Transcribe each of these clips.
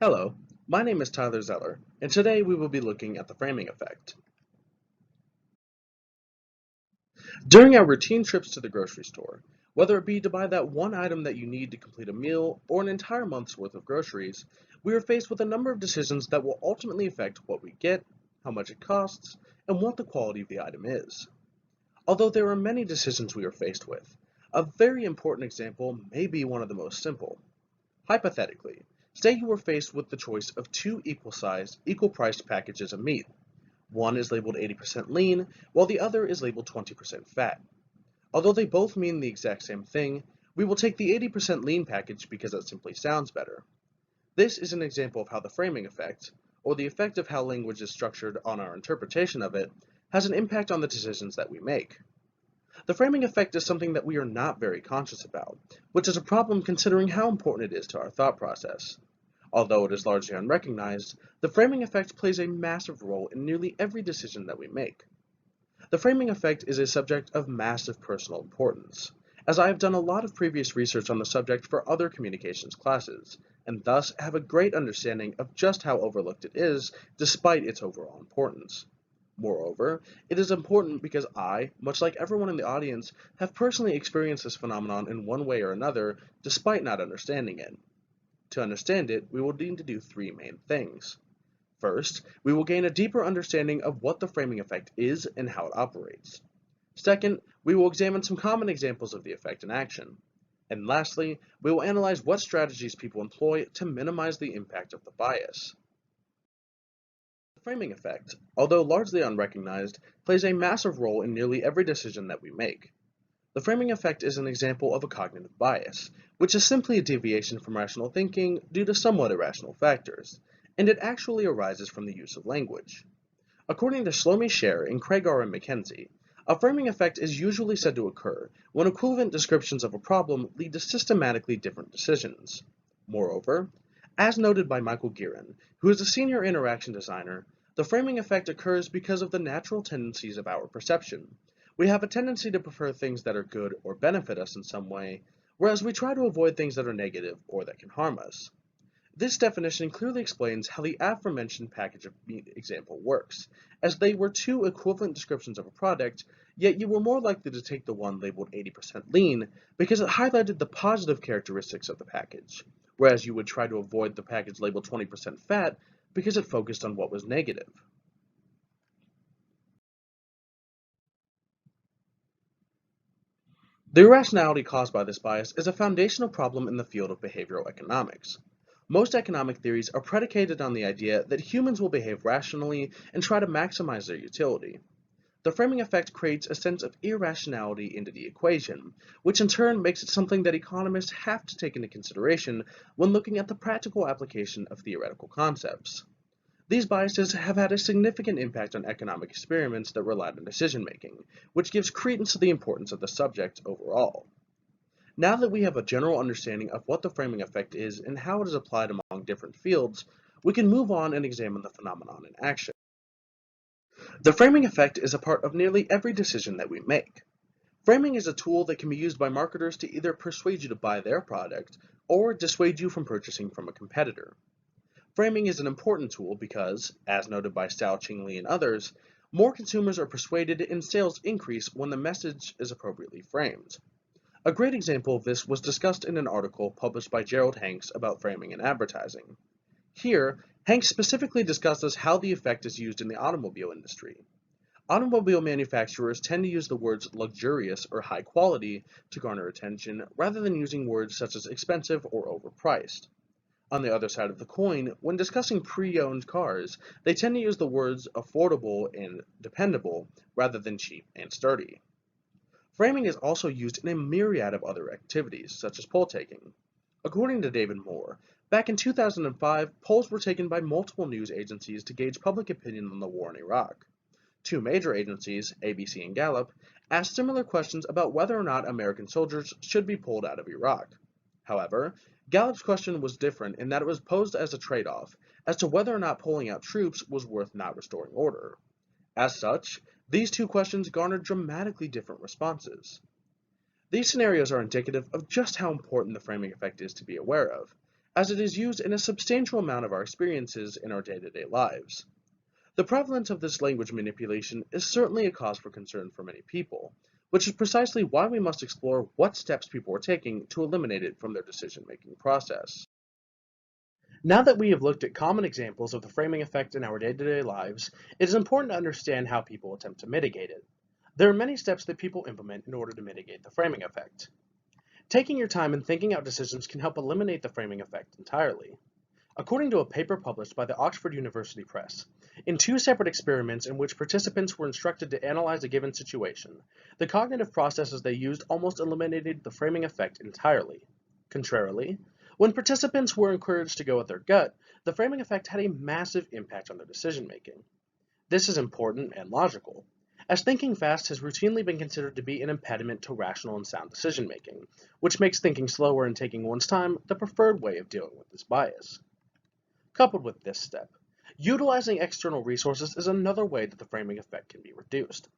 Hello, my name is Tyler Zeller, and today we will be looking at the framing effect. During our routine trips to the grocery store, whether it be to buy that one item that you need to complete a meal or an entire month's worth of groceries, we are faced with a number of decisions that will ultimately affect what we get, how much it costs, and what the quality of the item is. Although there are many decisions we are faced with, a very important example may be one of the most simple. Hypothetically, say you were faced with the choice of two equal-sized, equal-priced packages of meat. One is labeled 80% lean, while the other is labeled 20% fat. Although they both mean the exact same thing, we will take the 80% lean package because it simply sounds better. This is an example of how the framing effect, or the effect of how language is structured on our interpretation of it, has an impact on the decisions that we make. The framing effect is something that we are not very conscious about, which is a problem considering how important it is to our thought process. Although it is largely unrecognized, the framing effect plays a massive role in nearly every decision that we make. The framing effect is a subject of massive personal importance, as I have done a lot of previous research on the subject for other communications classes, and thus have a great understanding of just how overlooked it is, despite its overall importance. Moreover, it is important because I, much like everyone in the audience, have personally experienced this phenomenon in one way or another, despite not understanding it. To understand it, we will need to do three main things. First, we will gain a deeper understanding of what the framing effect is and how it operates. Second, we will examine some common examples of the effect in action. And lastly, we will analyze what strategies people employ to minimize the impact of the bias. The framing effect, although largely unrecognized, plays a massive role in nearly every decision that we make. The framing effect is an example of a cognitive bias, which is simply a deviation from rational thinking due to somewhat irrational factors, and it actually arises from the use of language. According to Shlomi Sher and Craig R. and Mackenzie, a framing effect is usually said to occur when equivalent descriptions of a problem lead to systematically different decisions. Moreover, as noted by Michael Gearin, who is a senior interaction designer, the framing effect occurs because of the natural tendencies of our perception. We have a tendency to prefer things that are good or benefit us in some way, whereas we try to avoid things that are negative or that can harm us. This definition clearly explains how the aforementioned package of meat example works, as they were two equivalent descriptions of a product, yet you were more likely to take the one labeled 80% lean because it highlighted the positive characteristics of the package, whereas you would try to avoid the package labeled 20% fat because it focused on what was negative. The irrationality caused by this bias is a foundational problem in the field of behavioral economics. Most economic theories are predicated on the idea that humans will behave rationally and try to maximize their utility. The framing effect creates a sense of irrationality into the equation, which in turn makes it something that economists have to take into consideration when looking at the practical application of theoretical concepts. These biases have had a significant impact on economic experiments that rely on decision making, which gives credence to the importance of the subject overall. Now that we have a general understanding of what the framing effect is and how it is applied among different fields, we can move on and examine the phenomenon in action. The framing effect is a part of nearly every decision that we make. Framing is a tool that can be used by marketers to either persuade you to buy their product or dissuade you from purchasing from a competitor. Framing is an important tool because, as noted by Stao Ching Lee and others, more consumers are persuaded and sales increase when the message is appropriately framed. A great example of this was discussed in an article published by Gerald Hanks about framing and advertising. Here, Hanks specifically discusses how the effect is used in the automobile industry. Automobile manufacturers tend to use the words luxurious or high quality to garner attention rather than using words such as expensive or overpriced. On the other side of the coin, when discussing pre-owned cars, they tend to use the words affordable and dependable rather than cheap and sturdy. Framing is also used in a myriad of other activities, such as poll taking. According to David Moore, back in 2005, polls were taken by multiple news agencies to gauge public opinion on the war in Iraq. Two major agencies, ABC and Gallup, asked similar questions about whether or not American soldiers should be pulled out of Iraq. However, Gallup's question was different in that it was posed as a trade-off as to whether or not pulling out troops was worth not restoring order. As such, these two questions garnered dramatically different responses. These scenarios are indicative of just how important the framing effect is to be aware of, as it is used in a substantial amount of our experiences in our day-to-day lives. The prevalence of this language manipulation is certainly a cause for concern for many people, which is precisely why we must explore what steps people are taking to eliminate it from their decision-making process. Now that we have looked at common examples of the framing effect in our day-to-day lives, it is important to understand how people attempt to mitigate it. There are many steps that people implement in order to mitigate the framing effect. Taking your time and thinking out decisions can help eliminate the framing effect entirely. According to a paper published by the Oxford University Press, in two separate experiments in which participants were instructed to analyze a given situation, the cognitive processes they used almost eliminated the framing effect entirely. Contrarily, when participants were encouraged to go with their gut, the framing effect had a massive impact on their decision making. This is important and logical, as thinking fast has routinely been considered to be an impediment to rational and sound decision making, which makes thinking slower and taking one's time the preferred way of dealing with this bias. Coupled with this step, utilizing external resources is another way that the framing effect can be reduced.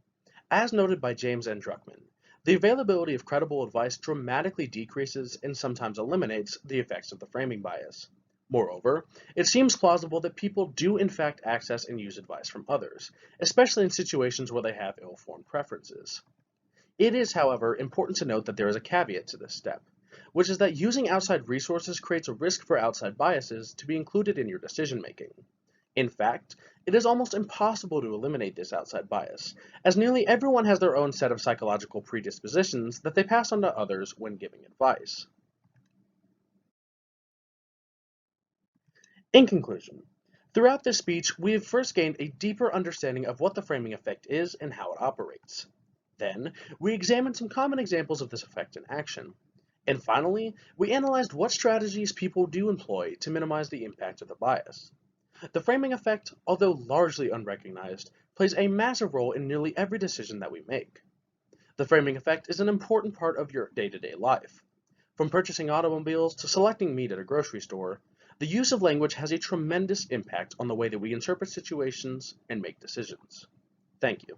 As noted by James N. Druckmann, the availability of credible advice dramatically decreases and sometimes eliminates the effects of the framing bias. Moreover, it seems plausible that people do in fact access and use advice from others, especially in situations where they have ill-formed preferences. It is, however, important to note that there is a caveat to this step, which is that using outside resources creates a risk for outside biases to be included in your decision making. In fact, it is almost impossible to eliminate this outside bias, as nearly everyone has their own set of psychological predispositions that they pass on to others when giving advice. In conclusion, throughout this speech, we have first gained a deeper understanding of what the framing effect is and how it operates. Then, we examined some common examples of this effect in action. And finally, we analyzed what strategies people do employ to minimize the impact of the bias. The framing effect, although largely unrecognized, plays a massive role in nearly every decision that we make. The framing effect is an important part of your day-to-day life. From purchasing automobiles to selecting meat at a grocery store, the use of language has a tremendous impact on the way that we interpret situations and make decisions. Thank you.